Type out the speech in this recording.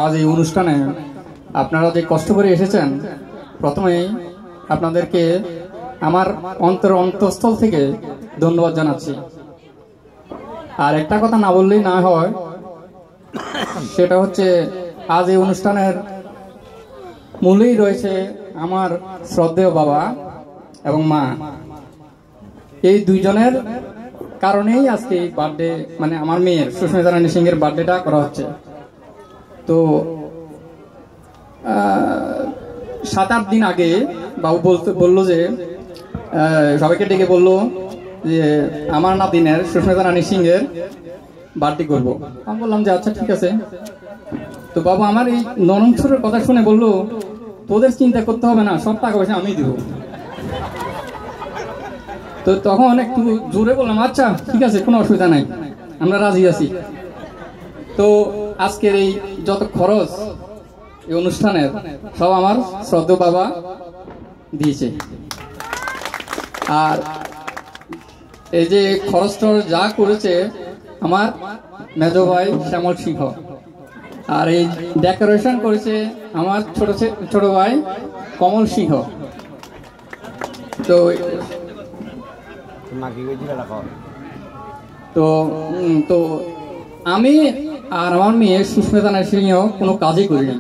আজ এই অনুষ্ঠানে আপনারা যে কষ্ট করে এসেছেন, প্রথমেই আপনাদেরকে আমার অন্তঃস্থল থেকে ধন্যবাদ জানাচ্ছি। আর একটা কথা না বললেই না হয়, সেটা হচ্ছে আজ এই অনুষ্ঠানের মূলেই রয়েছে আমার শ্রদ্ধেয় বাবা এবং মা। এই দুইজনের কারণেই আজকে এই বার্থডে, মানে আমার মেয়ের সুস্মিতা রানী সিংহের বার্থডেটা করা হচ্ছে। তো 7-8 দিন আগে বাবু বললো যে সবাইকে ডেকে বললো যে আমার নাতিনের সুস্মিতা রানী সিংহের বার্থডে করবো। আমি বললাম যে আচ্ছা ঠিক আছে। তো বাবু আমার এই নরম সুরের কথা শুনে বললো, তোদের চিন্তা করতে হবে না, সব টাকা পয়সা আমি দিব। তো তখন একটু জোরে বললাম আচ্ছা ঠিক আছে, কোনো অসুবিধা নাই, আমরা রাজি আছি। তো আজকের এই যত খরচ এই অনুষ্ঠানের সব আমার শ্রদ্ধেয় বাবা দিয়েছে। আর এই যে খরচটা যা করেছে আমার মেজ ভাই শ্যামল সিংহ, আর এই ডেকোরেশন করেছে আমার ছোট ভাই কমল সিংহ। তো তো তো আমি আর আমার মেয়ে সুস্মিতা রানী সিংহ কোনো কাজই করি না।